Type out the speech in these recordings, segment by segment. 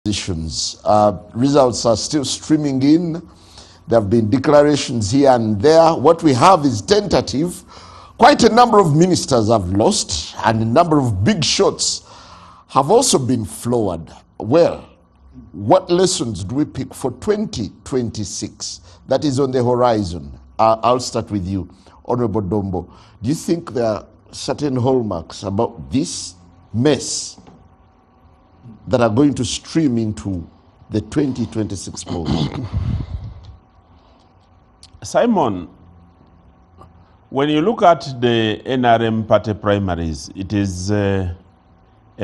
Positions. Results are still streaming in. There have been declarations here and there. What we have is tentative. Quite a number of ministers have lost, and a number of big shots have also been floored. Well, what lessons do we pick for 2026 that is on the horizon? I'll start with you, Honorable Dombo. Do you think there are certain hallmarks about this mess that are going to stream into the 2026 polls? Simon, when you look at the NRM party primaries, it is a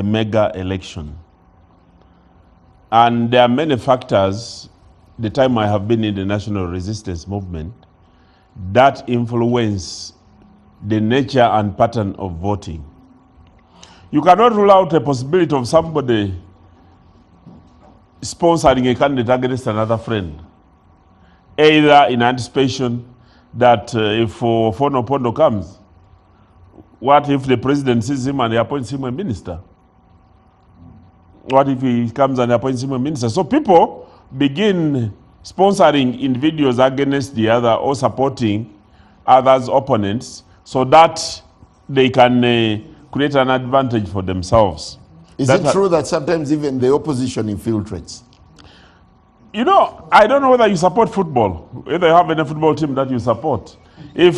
mega election. And there are many factors, the time I have been in the national resistance movement, that influence the nature and pattern of voting. You cannot rule out a possibility of somebody sponsoring a candidate against another friend, either in anticipation that if Fono Pondo comes, what if the president sees him and he appoints him a minister? What if he comes and appoints him a minister? So people begin sponsoring individuals against the other or supporting others' opponents so that they can create an advantage for themselves. Is it true that sometimes even the opposition infiltrates? You know, I don't know whether you support football, whether you have any football team that you support. If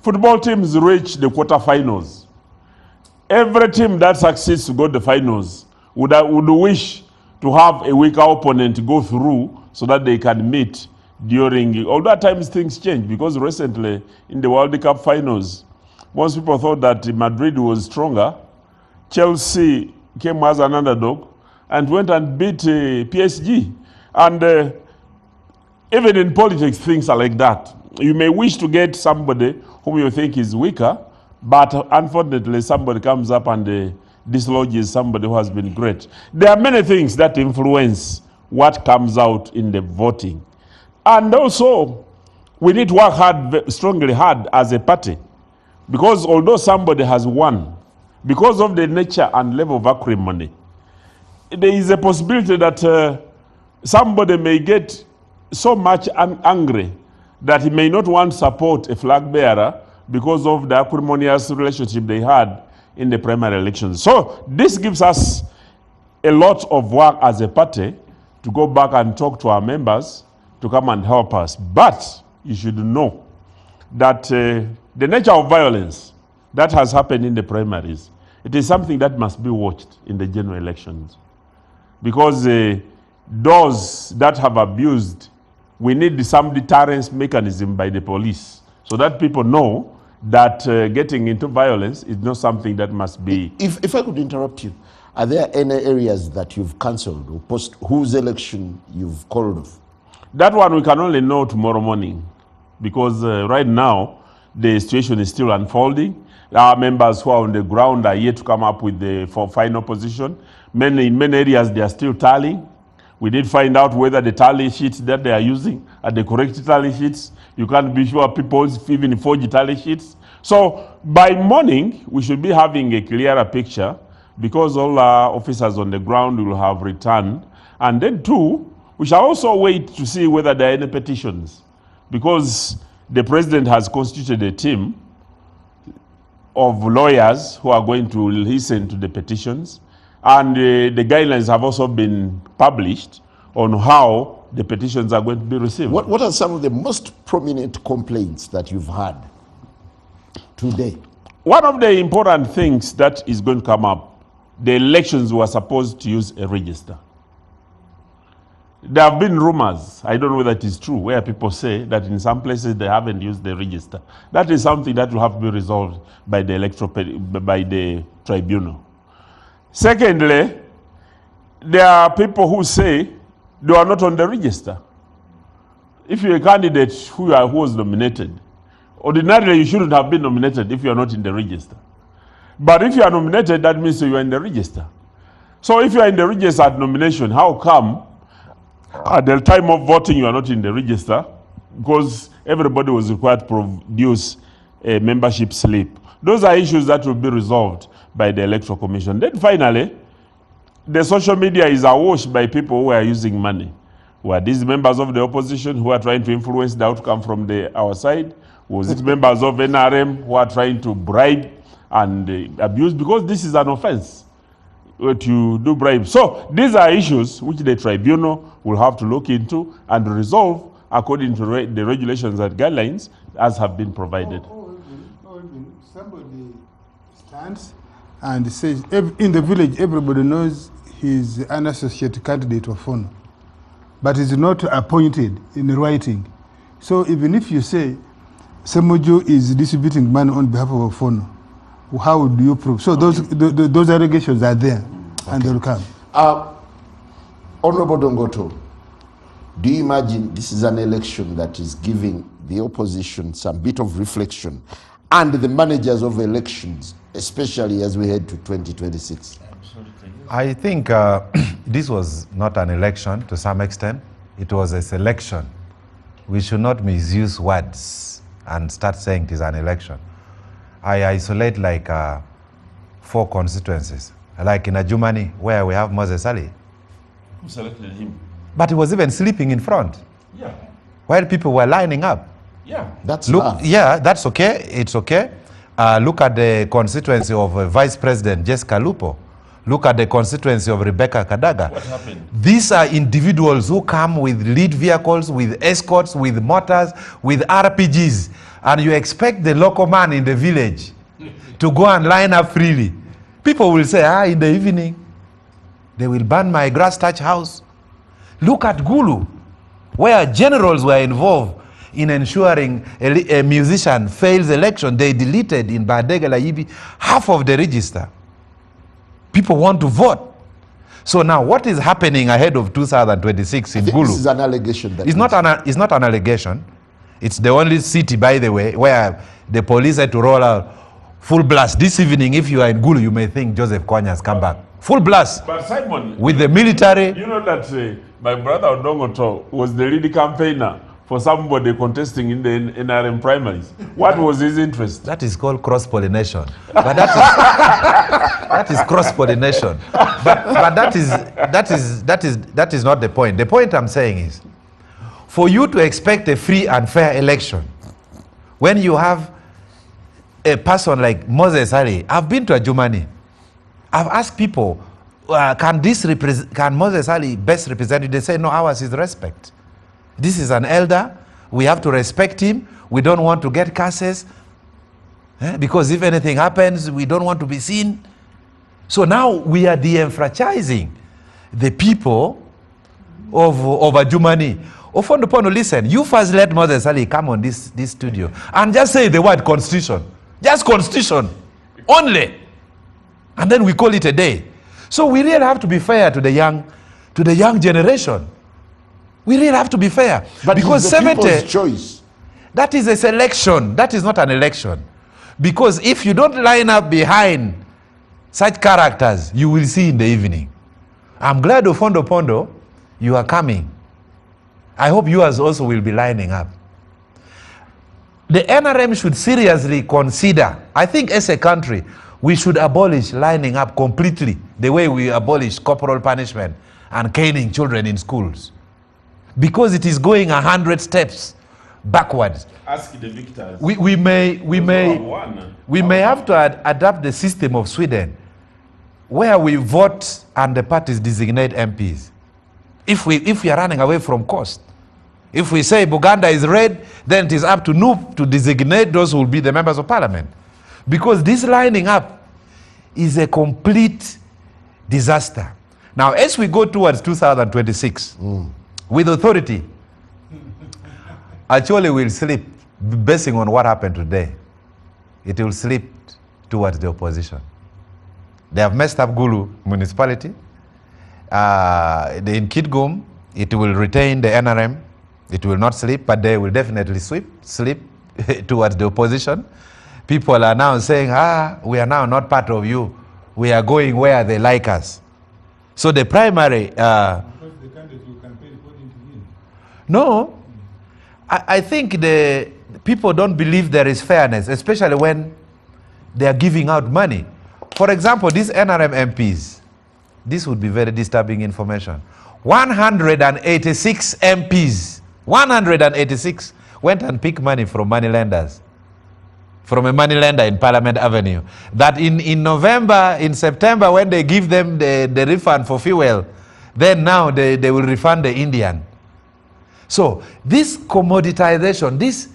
football teams reach the quarterfinals, every team that succeeds to go to the finals would wish to have a weaker opponent go through so that they can meet during, although at times things change, because recently in the World Cup finals, most people thought that Madrid was stronger. Chelsea came as an underdog and went and beat PSG. And even in politics, things are like that. You may wish to get somebody whom you think is weaker, but unfortunately somebody comes up and dislodges somebody who has been great. There are many things that influence what comes out in the voting. And also, we need to work hard, strongly hard as a party, because although somebody has won, because of the nature and level of acrimony, there is a possibility that somebody may get so much angry that he may not want to support a flag bearer because of the acrimonious relationship they had in the primary elections. So this gives us a lot of work as a party to go back and talk to our members to come and help us. But you should know that the nature of violence that has happened in the primaries, it is something that must be watched in the general elections. Because those that have abused, we need some deterrence mechanism by the police so that people know that getting into violence is not something that must be. If I could interrupt you, are there any areas that you've cancelled or post whose election you've called off? That one we can only know tomorrow morning, because right now the situation is still unfolding. Our members who are on the ground are yet to come up with the final position. In many areas they are still tallying. We did find out whether the tally sheets that they are using are the correct tally sheets. You can't be sure people even forge tally sheets. So by morning, we should be having a clearer picture, because all our officers on the ground will have returned. And then too, we shall also wait to see whether there are any petitions, because the president has constituted a team of lawyers who are going to listen to the petitions. And the guidelines have also been published on how the petitions are going to be received. What are some of the most prominent complaints that you've had today? One of the important things that is going to come up, the elections were supposed to use a register. There have been rumors, I don't know whether it is true, where people say that in some places they haven't used the register. That is something that will have to be resolved by the tribunal. Secondly, there are people who say they are not on the register. If you're a candidate who was nominated, ordinarily you shouldn't have been nominated if you are not in the register. But if you are nominated, that means you are in the register. So if you are in the register at nomination, how come at the time of voting you are not in the register? Because everybody was required to produce a membership slip. Those are issues that will be resolved by the Electoral Commission. Then finally, the social media is awash by people who are using money. Were these members of the opposition who are trying to influence the outcome from our side? Was it members of NRM who are trying to bribe and abuse? Because this is an offense to do bribe. So these are issues which the tribunal will have to look into and resolve according to the regulations and guidelines as have been provided. Even somebody stands and says, in the village, everybody knows he's an associate candidate of Fono, but is not appointed in writing. So even if you say Ssemujju is distributing money on behalf of Fono, how do you prove? So those allegations are there, and they will come. Honorable Dongoto, do you imagine this is an election that is giving the opposition some bit of reflection and the managers of elections, especially as we head to 2026? I think this was not an election to some extent. It was a selection. We should not misuse words and start saying it is an election. I isolate like 4 constituencies, like in Ajumani, where we have Moses Ali. Who selected him? But he was even sleeping in front. Yeah. While people were lining up. Yeah. That's Yeah, that's okay. It's okay. Look at the constituency of Vice President Jessica Lupo. Look at the constituency of Rebecca Kadaga. What happened? These are individuals who come with lead vehicles, with escorts, with motors, with RPGs. And you expect the local man in the village to go and line up freely. People will say, in the evening, they will burn my grass thatch house. Look at Gulu, where generals were involved in ensuring a musician fails election. They deleted in Badega Laibi half of the register. People want to vote. So now what is happening ahead of 2026 in Gulu? This is an allegation. It's not an allegation. It's the only city, by the way, where the police had to roll out full blast. This evening, if you are in Gulu, you may think Joseph Kony has come back. Full blast. But Simon, with the military. You know that my brother Odongoto was the lead campaigner for somebody contesting in the NRM primaries. What was his interest? That is called cross-pollination. But that is cross-pollination. But that is not the point. The point I'm saying is, for you to expect a free and fair election, when you have a person like Moses Ali, I've been to Ajumani. I've asked people, can Moses Ali best represent you? They say, no, ours is respect. This is an elder. We have to respect him. We don't want to get curses. Because if anything happens, we don't want to be seen. So now we are de-enfranchising the people of Ajumani. Ofondopono, listen, you first let Moses Ali come on this studio and just say the word constitution. Just constitution. Only. And then we call it a day. So we really have to be fair to the young generation. We really have to be fair. But because it's the people's choice. That is a selection. That is not an election. Because if you don't line up behind such characters, you will see in the evening. I'm glad, Ofondopondo, you are coming. I hope you also will be lining up. The NRM should seriously consider, I think as a country, we should abolish lining up completely the way we abolish corporal punishment and caning children in schools. Because it is going 100 steps backwards. Ask the victors. We may have to adapt the system of Sweden, where we vote and the parties designate MPs. If we are running away from cost. If we say Buganda is red, then it is up to NUP to designate those who will be the members of parliament. Because this lining up is a complete disaster. Now, as we go towards 2026, with authority, actually will slip, basing on what happened today. It will slip towards the opposition. They have messed up Gulu municipality. In Kitgum, it will retain the NRM. It will not slip, but they will definitely slip towards the opposition. People are now saying, we are now not part of you. We are going where they like us. So the primary... because the candidates will campaign according to him. No. I think the people don't believe there is fairness, especially when they are giving out money. For example, these NRM MPs, this would be very disturbing information. 186 MPs, 186 went and picked money from moneylenders, from a moneylender in Parliament Avenue. That in November, in September, when they give them the refund for fuel, then now they will refund the Indian. So this commoditization, this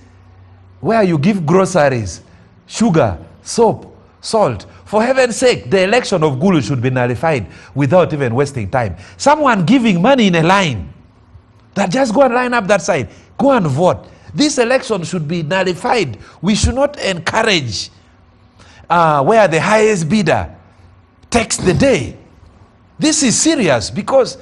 where you give groceries, sugar, soap, salt, for heaven's sake, the election of Gulu should be nullified without even wasting time. Someone giving money in a line, that just go and line up that side, go and vote. This election should be nullified. We should not encourage where the highest bidder takes the day. This is serious because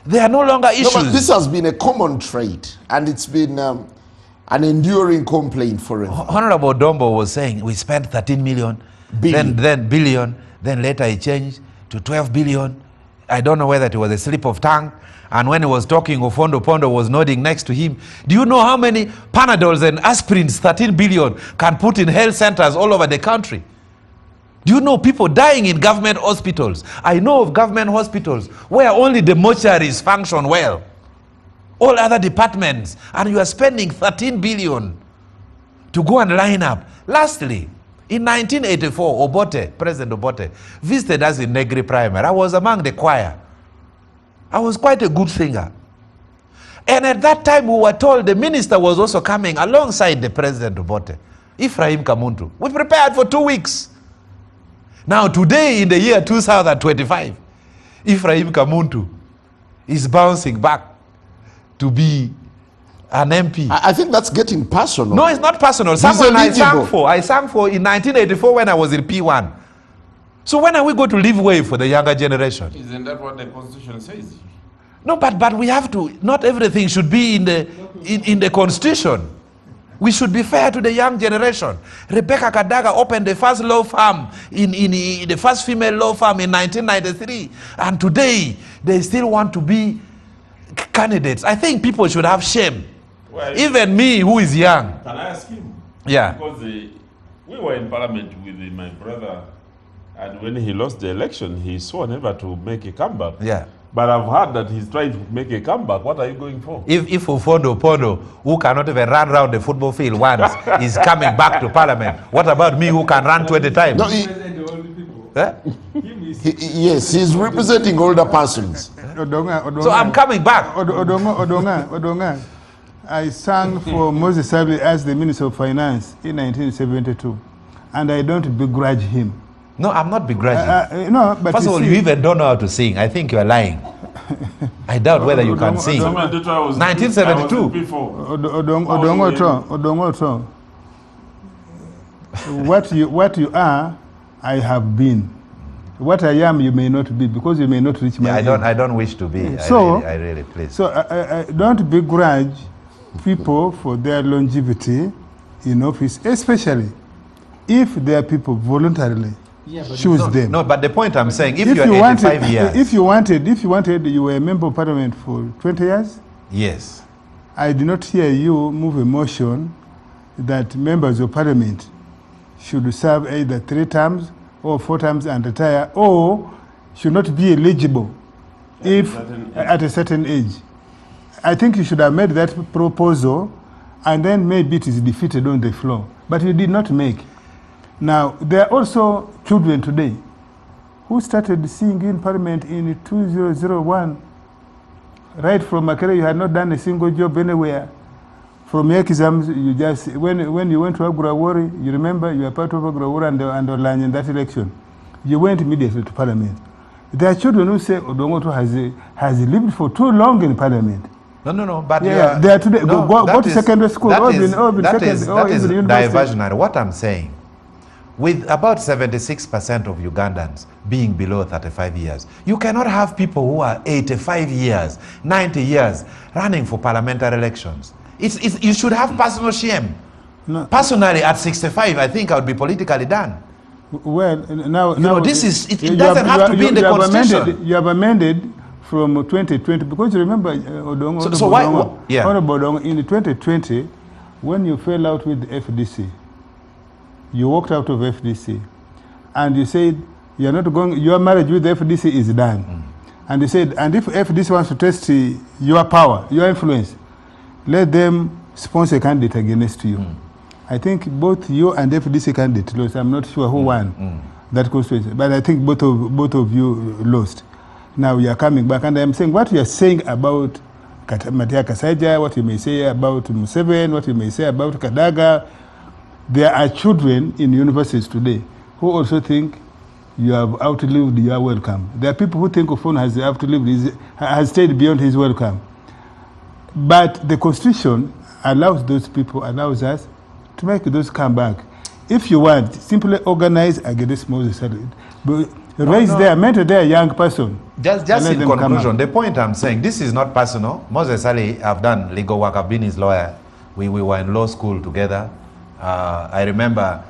there are no longer issues. No, but this has been a common trait, and it's been an enduring complaint forever. Honorable Dombo was saying we spent 13 million, Billion. then billion, then later he changed to 12 billion. I don't know whether it was a slip of tongue. And when he was talking, Ofondo Pondo was nodding next to him. Do you know how many Panadols and aspirins 13 billion can put in health centers all over the country? Do you know people dying in government hospitals? I know of government hospitals where only the mortuaries function well. All other departments. And you are spending 13 billion to go and line up. Lastly, in 1984, Obote, President Obote, visited us in Negri Primary. I was among the choir. I was quite a good singer. And at that time, we were told the minister was also coming alongside the President Obote, Ephraim Kamuntu. We prepared for 2 weeks. Now today, in the year 2025, Ephraim Kamuntu is bouncing back to be an MP. I think that's getting personal. No, it's not personal. Someone I sang for in 1984 when I was in P1. So when are we going to leave way for the younger generation? Isn't that what the Constitution says? No, but we have to, not everything should be in the Constitution. We should be fair to the young generation. Rebecca Kadaga opened the first law firm, in the first female law firm in 1993. And today, they still want to be candidates. I think people should have shame. Well, even me, who is young. Can I ask him? Yeah. Because we were in parliament with my brother, and when he lost the election, he swore never to make a comeback. Yeah. But I've heard that he's trying to make a comeback. What are you going for? If Ofondo Pondo, who cannot even run around the football field once, is coming back to parliament, what about me who can run 20 times? No, yes, he's representing older persons. So I'm coming back. Odonga, I sang for Moses Sabli as the Minister of Finance in 1972, and I don't begrudge him. No, I'm not begrudging. No, but first of all, you even don't know how to sing. I think you are lying. I doubt whether you can sing. 1972. Odongo, what you are, I have been. What I am, you may not be, because you may not reach my age. I don't wish to be. So, I really please. So I don't begrudge people for their longevity in office, especially if their people voluntarily choose them. No, but the point I'm saying, if you are 85 years. If you wanted, you were a member of parliament for 20 years? Yes. I did not hear you move a motion that members of parliament should serve either 3 terms or 4 terms and retire, or should not be eligible at a certain age. I think you should have made that proposal, and then maybe it is defeated on the floor. But you did not make. Now, there are also children today who started singing in parliament in 2001. Right from Makere, you had not done a single job anywhere. From your exams, you just, when you went to Agrawari, you remember you were part of Agrawari and Olanya in that election. You went immediately to parliament. There are children who say Odongoto has lived for too long in parliament. No, but yeah, they are today. No, go to secondary school. That is diversionary. What I'm saying, with about 76% of Ugandans being below 35 years, you cannot have people who are 85 years, 90 years running for parliamentary elections. You should have personal shame. No. Personally, at 65, I think I would be politically done. Well, now this is it doesn't have to be in the Constitution. You have amended from 2020, because you remember Odongo. So why? Yeah. In 2020, when you fell out with the FDC, you walked out of FDC, and you said You are not going. Your marriage with the FDC is done. And they said, and if FDC wants to test your power, your influence, let them sponsor a candidate against you. I think both you and FDC candidate lost. I'm not sure who won that constituency, but I think both of you lost. Now you are coming back, and I'm saying what you are saying about Matia Kasaija, what you may say about Museveni, what you may say about Kadaga. There are children in universities today who also think you have outlived your welcome. There are people who think Ofon has outlived has stayed beyond his welcome. But the Constitution allows those people, allows us to make those come back. If you want, simply organize against Moses. Mentor their young person. Just in conclusion, the point I'm saying, this is not personal. Moses Ali, I've done legal work, I've been his lawyer. We were in law school together. I remember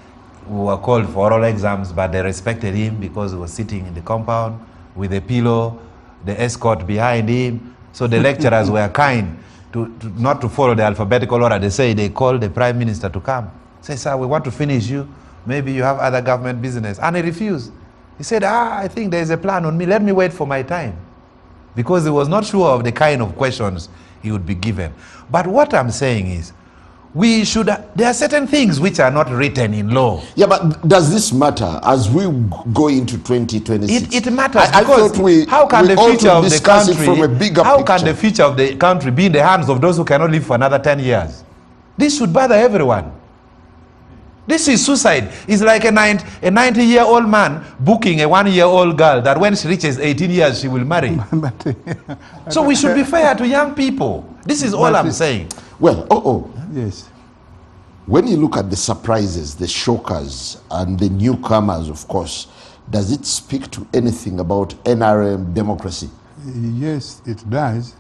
we were called for oral exams, but they respected him because he was sitting in the compound with a pillow, the escort behind him. So the lecturers were kind to not to follow the alphabetical order. They say they called the prime minister to come. Say, sir, we want to finish you. Maybe you have other government business. And he refused. He said, I think there is a plan on me. Let me wait for my time. Because he was not sure of the kind of questions he would be given. But what I'm saying is, there are certain things which are not written in law. Yeah, but does this matter as we go into 2026? It matters because how can the future of the country, how can the future of the country be in the hands of those who cannot live for another 10 years? This should bother everyone. This is suicide. It's like a 90-year-old man booking a 1-year-old girl that when she reaches 18 years, she will marry. So we should be fair to young people. This is all I'm saying. Well, yes. When you look at the surprises, the shockers, and the newcomers, of course, does it speak to anything about NRM democracy? Yes, it does.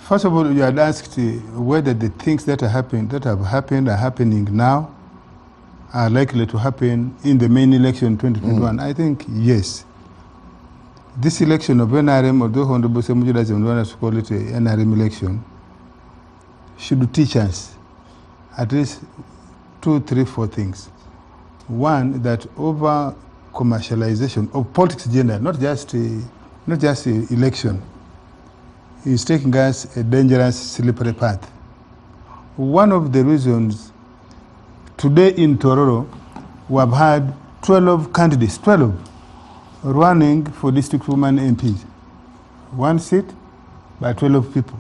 First of all, you had asked whether the things that have happened are happening now are likely to happen in the main election 2021. I think yes. This election of NRM, although Honorable Ssemujju doesn't want us to call it an NRM election, should teach us at least 2, 3, 4 things. One, that over commercialization of politics agenda, not just election, is taking us a dangerous, slippery path. One of the reasons today in Tororo, we have had 12 candidates, 12, running for district women MPs. 1 seat by 12 people.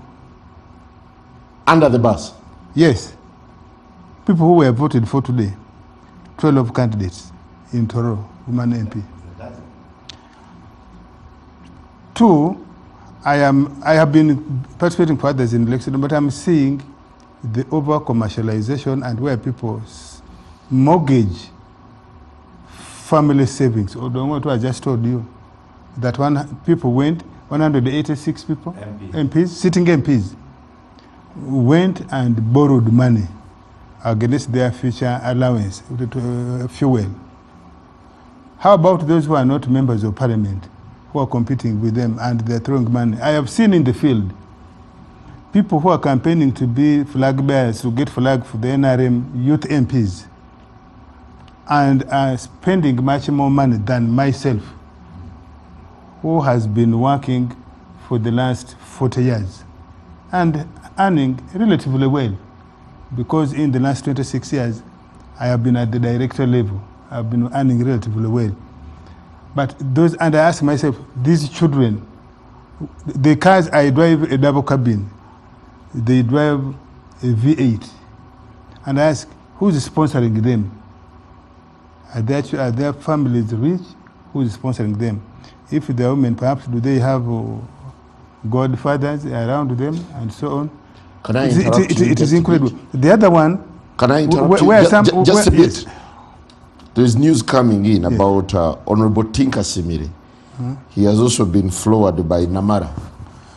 Under the bus? Yes. People who were voted for today, 12 candidates in Tororo, women MP. 2, I have been participating for others in election, but I'm seeing the over commercialization and where people mortgage family savings. Although what I just told you, that people went, 186 people, MPs, sitting MPs, went and borrowed money against their future allowance, fuel. How about those who are not members of parliament, who are competing with them and they're throwing money? I have seen in the field people who are campaigning to be flag bearers, to get flag for the NRM youth MPs, and are spending much more money than myself, who has been working for the last 40 years and earning relatively well, because in the last 26 years, I have been at the director level. I've been earning relatively well. But those, and I ask myself, these children, the cars I drive a double cabin, they drive a V8. And I ask, who's sponsoring them? Are their families rich? Who's sponsoring them? If they are women, perhaps do they have godfathers around them and so on? Can I interrupt you? It is incredible. The other one, can I interrupt you? Just a bit. There's news coming in about Honorable Tinka Simiri. He has also been floored by Namara,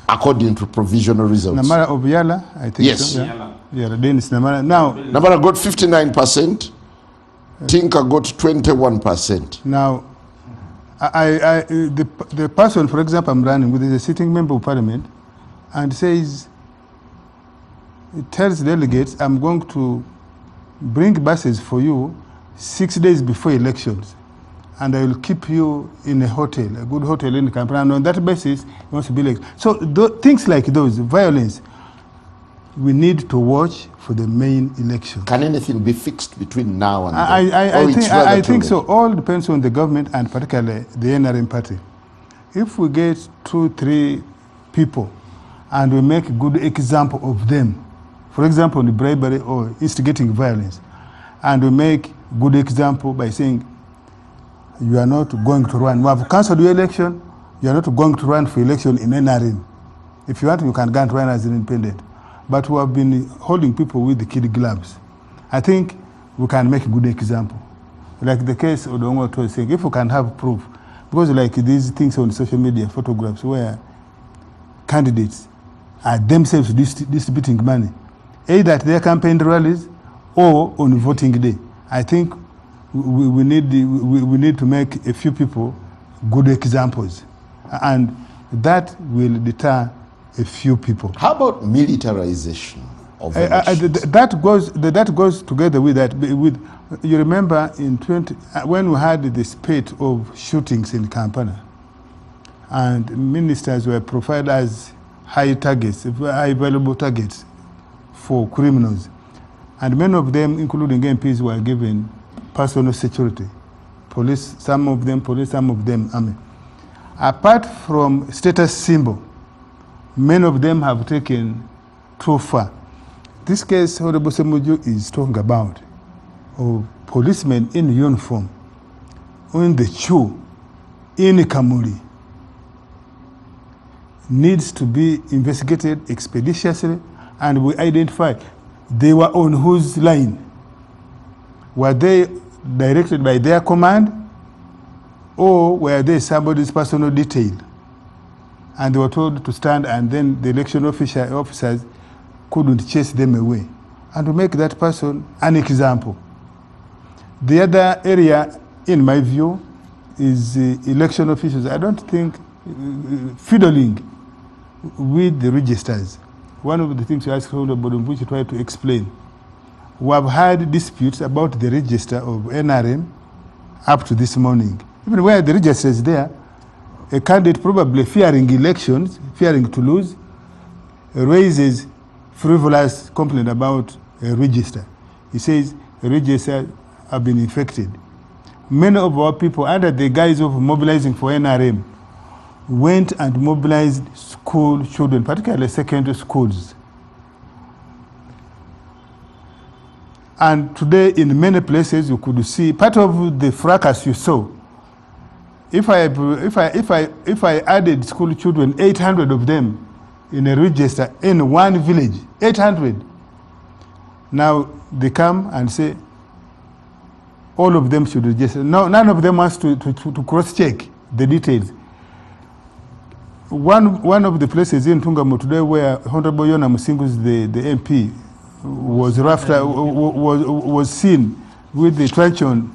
according to provisional results. Namara of Yala, I think. Yes. So, yeah, then it's Namara. Now, Namara got 59%. Tinka got 21%. Now, the person, for example, I'm running with is a sitting member of parliament, and says, it tells delegates, I'm going to bring buses for you 6 days before elections. and I will keep you in a hotel, a good hotel in Kampala, and on that basis, he wants to be like. So things like those, violence, we need to watch for the main election. Can anything be fixed between now and then? I think so. All depends on the government and particularly the NRM party. If we get 2-3 people and we make a good example of them, for example, the bribery or instigating violence, and we make good example by saying, you are not going to run. We have cancelled your election. You are not going to run for election in NRM. If you want, you can go and run as an independent. But we have been holding people with the kid gloves. I think we can make a good example. Like the case of Odongo was saying, if we can have proof, because like these things on social media, photographs where candidates are themselves distributing money, either at their campaign rallies or on voting day. I think we need to make a few people good examples, and that will deter a few people. How about militarization of elections? That goes together with that. You remember when we had the spate of shootings in Kampala, and ministers were profiled as high targets, high valuable targets for criminals, and many of them, including MPs, were given personal security, police, some of them police, some of them army. Apart from status symbol, many of them have taken too far. This case Honorable Ssemujju is talking about, of policemen in uniform, in the Chu, in Kamuli, needs to be investigated expeditiously, and we identify they were on whose line. Were they directed by their command, or were they somebody's personal detail? And they were told to stand, and then the election officers couldn't chase them away. And to make that person an example. The other area, in my view, is election officials. I don't think fiddling with the registers. One of the things you asked Honorable which you tried to explain. We have had disputes about the register of NRM up to this morning. Even where the register is there, a candidate probably fearing elections, fearing to lose, raises frivolous complaint about a register. He says the register have been infected. Many of our people, under the guise of mobilizing for NRM, went and mobilized school children, particularly secondary schools. And today, in many places, you could see part of the fracas you saw. If I added school children, 800 of them in a register in one village, 800. Now they come and say all of them should register. No, none of them wants to cross-check the details. One of the places in Tungamo today where Honorable Yona Musingu's the MP was seen with the truncheon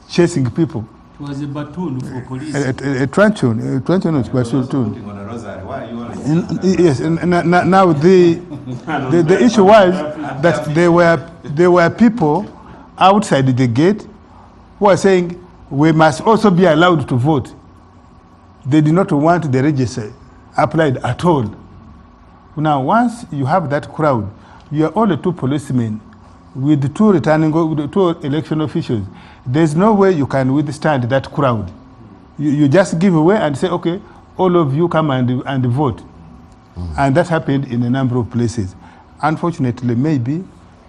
chasing people. It was a baton for police. A truncheon was baton. Yes, and now the issue was that there were people outside the gate who are saying we must also be allowed to vote. They did not want the register applied at all. Now, once you have that crowd, you are only 2 policemen with 2 election officials. There's no way you can withstand that crowd. You just give away and say, okay, all of you come and vote. And that happened in a number of places. Unfortunately, maybe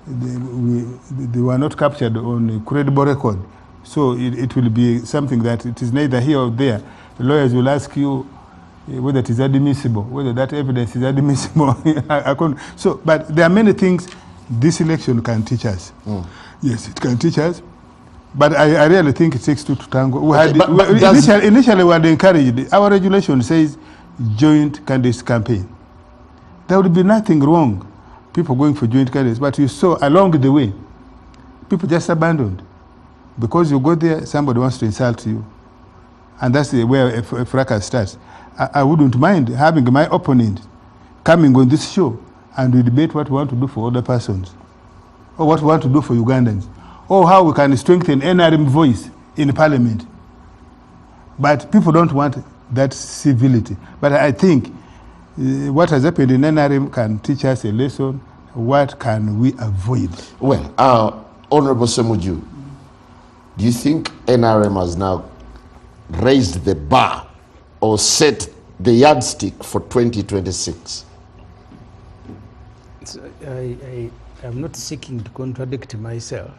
they were not captured on a credible record. So it will be something that it is neither here or there. The lawyers will ask you whether it is admissible, whether that evidence is admissible. So, but there are many things this election can teach us. Yes, it can teach us. But I really think it takes 2 to tango. Initially, we had encouraged. Our regulation says joint candidates campaign. There would be nothing wrong, people going for joint candidates. But you saw along the way, people just abandoned. Because you go there, somebody wants to insult you. And that's where a fracas starts. I wouldn't mind having my opponent coming on this show and we debate what we want to do for other persons, or what we want to do for Ugandans, or how we can strengthen NRM voice in Parliament. But people don't want that civility. But I think what has happened in NRM can teach us a lesson. What can we avoid? Well, Honorable Ssemujju, do you think NRM has now raised the bar or set the yardstick for 2026? I am not seeking to contradict myself.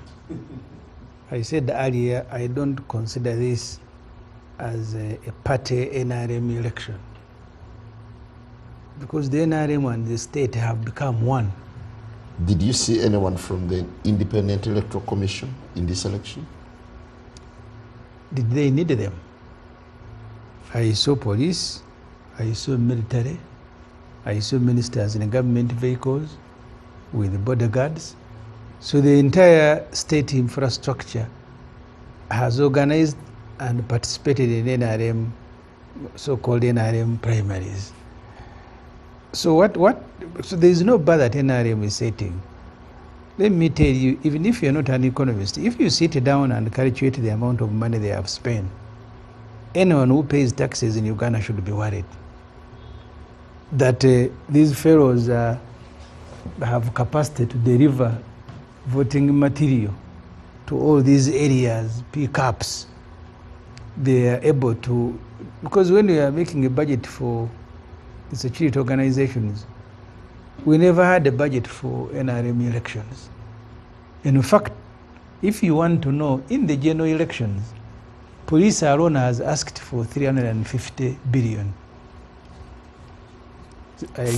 I said earlier, I don't consider this as a party NRM election, because the NRM and the state have become one. Did you see anyone from the Independent Electoral Commission in this election? Did they need them? I saw police, I saw military, I saw ministers in government vehicles with bodyguards. So the entire state infrastructure has organized and participated in NRM, so-called NRM primaries. So so there is no bar that NRM is setting. Let me tell you, even if you're not an economist, if you sit down and calculate the amount of money they have spent, anyone who pays taxes in Uganda should be worried that these fellows have capacity to deliver voting material to all these areas, pickups. They are able to, because when we are making a budget for the security organizations, we never had a budget for NRM elections. In fact, if you want to know, in the general elections, police alone has asked for 350 billion.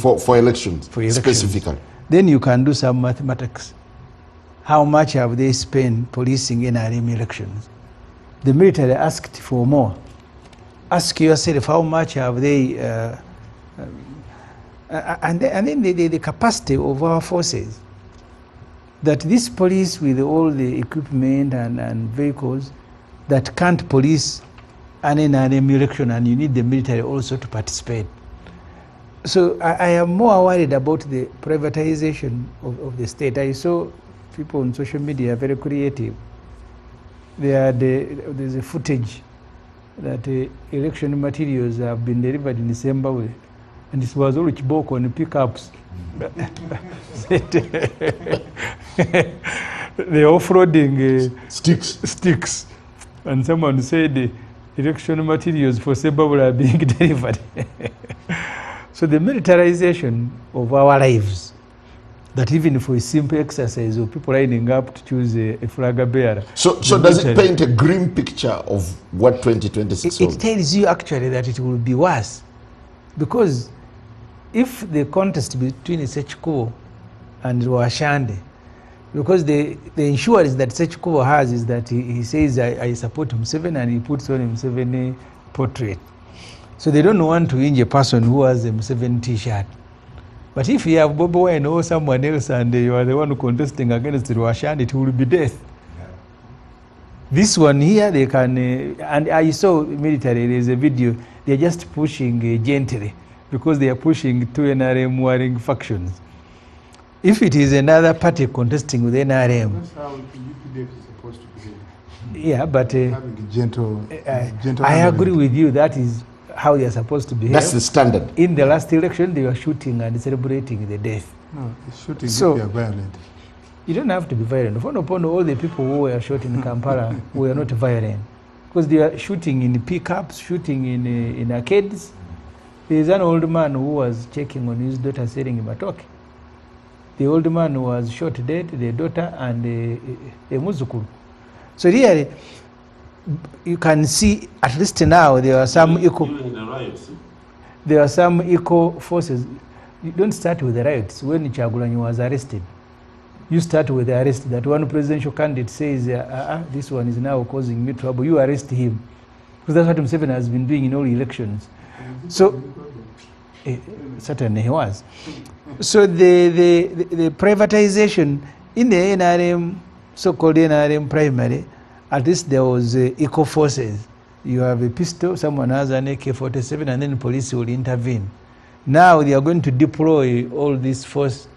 For elections, specifically. Then you can do some mathematics. How much have they spent policing NRM elections? The military asked for more. Ask yourself, how much have they, and then the capacity of our forces, that this police with all the equipment and vehicles that can't police an NRM election, and you need the military also to participate. So I am more worried about the privatization of the state. I saw people on social media very creative. There's a footage that election materials have been delivered in Zimbabwe, and this was all Chiboko on pickups. They're offloading sticks. And someone said the election materials for Zimbabwe are being delivered. So the militarization of our lives, that even for a simple exercise of people lining up to choose a flag bearer. So does it paint a grim picture of what 2026 will be? It tells you actually that it will be worse. Because if the contest between Ssemujju and Rwashande, because the insurance that Ssemujju has is that he says, I support Museveni, and he puts on a Museveni portrait. So they don't want to injure a person who has a Museveni t-shirt. But if you have Bobo Wine or someone else and you are the one contesting against Rwashande, it will be death. Yeah. This one here, they can, and I saw military, there's a video, they're just pushing gently because they are pushing two NRM warring factions. If it is another party contesting with NRM, that's how UPDF is supposed to behave. Yeah, but having gentle I agree with you. That is how they are supposed to behave. That's the standard. In the last election, they were shooting and celebrating the death. No, shooting so, if you are violent. You don't have to be violent. Upon all the people who were shot in Kampala were not violent, because they are shooting in pickups, shooting in arcades. There is an old man who was checking on his daughter selling matoke. The old man was shot dead, the daughter and the muzukuru. So really, you can see at least now there are some equal. There are some equal forces. You don't start with the riots. When Kyagulanyi was arrested, you start with the arrest. That one presidential candidate says, "This one is now causing me trouble." You arrest him, because that's what Museveni has been doing in all elections. So certainly he was. So the privatization in the NRM, so-called NRM primary, at least there was equal forces. You have a pistol, someone has an AK-47, and then police will intervene. Now they are going to deploy all this force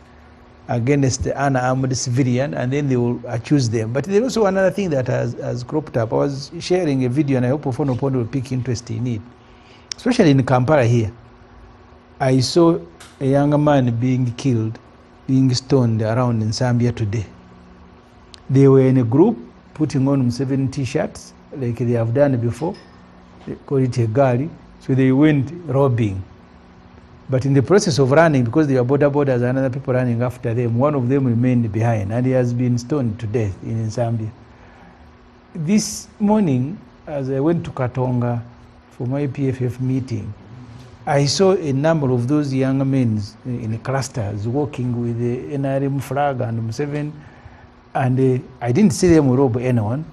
against the unarmed civilian, and then they will accuse them. But there's also another thing that has cropped up. I was sharing a video, and I hope Ofonopono will pick interest in it. Especially in Kampala here, I saw a young man being killed, being stoned around in Zambia today. They were in a group putting on 7 t-shirts like they have done before. They call it a gali. So they went robbing. But in the process of running, because they were borders and other people running after them, one of them remained behind, and he has been stoned to death in Zambia. This morning, as I went to Katonga for my PFF meeting, I saw a number of those young men in clusters walking with the NRM flag and Museveni, and I didn't see them rob anyone,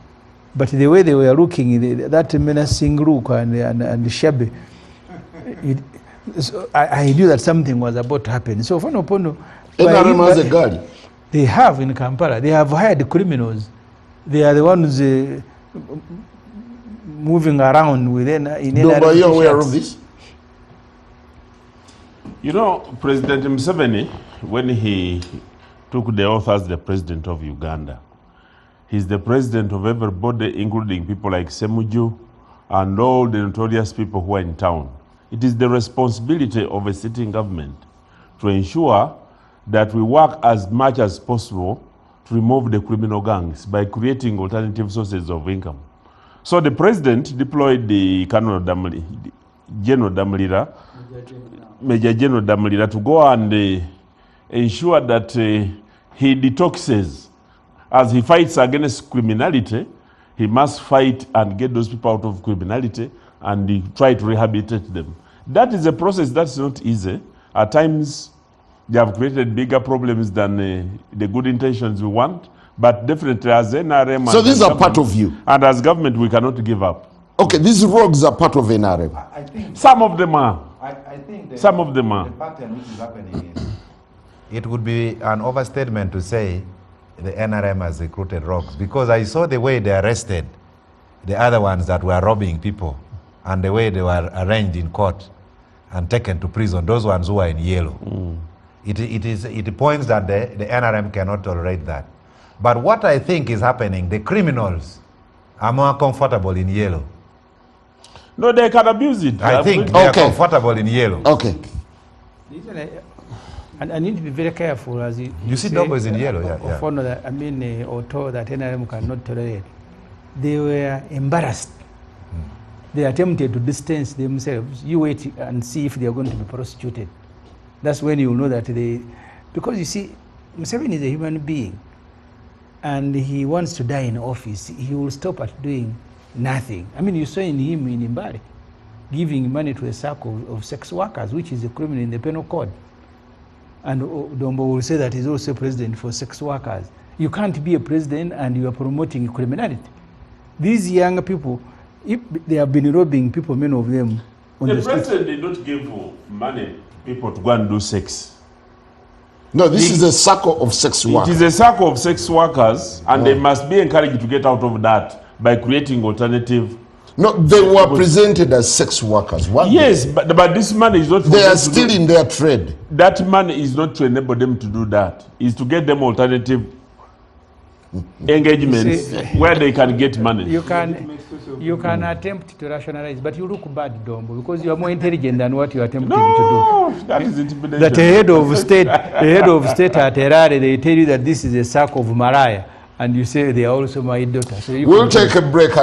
but the way they were looking, that menacing look and shabby, so I knew that something was about to happen. So NRM has a guard. They have in Kampala. They have hired criminals. They are the ones moving around within. Are you aware of this? You know, President Museveni, when he took the oath as the president of Uganda, he's the president of everybody, including people like Ssemujju and all the notorious people who are in town. It is the responsibility of a sitting government to ensure that we work as much as possible to remove the criminal gangs by creating alternative sources of income. So the president deployed the General Damulira, Major General Damulira, to go and ensure that he detoxes. As he fights against criminality, he must fight and get those people out of criminality and try to rehabilitate them. That is a process that's not easy. At times, they have created bigger problems than the good intentions we want, but definitely as NRM... So these are part of you? And as government, we cannot give up. Okay, these rogues are part of NRM? I think some of them are. I think some of them are. The pattern which is happening is, it would be an overstatement to say the NRM has recruited rogues, because I saw the way they arrested the other ones that were robbing people and the way they were arraigned in court and taken to prison, those ones who are in yellow. It points that the NRM cannot tolerate that. But what I think is happening, the criminals are more comfortable in yellow. No, they can abuse it. I think they are comfortable in yellow. Okay. And I need to be very careful as you see doubles in yellow, yeah. That, I mean, or told that NRM cannot tolerate. They were embarrassed. They attempted to distance themselves. You wait and see if they are going to be prosecuted. That's when you will know that because you see, Museveni is a human being, and he wants to die in office. He will stop at doing nothing. I mean, you saw in him in Mbari, giving money to a circle of sex workers, which is a criminal in the penal code. And Dombo will say that he's also president for sex workers. You can't be a president and you are promoting criminality. These young people, if they have been robbing people, many of them on the president did not give money people to go and do sex. No, this is a circle of sex workers. It is a circle of sex workers, and they must be encouraged to get out of that by creating alternative. No, they were presented as sex workers. Yes, but this money is not for they are still in their trade. That money is not to enable them to do that. It's to get them alternative engagements where they can get money. You can attempt to rationalize, but you look bad, Dombo, because you are more intelligent than what you are attempting to do. No, that is intimidation. That the head of state at Harare, they tell you that this is a sack of Malaya, and you say they are also my daughter. So we'll take a break.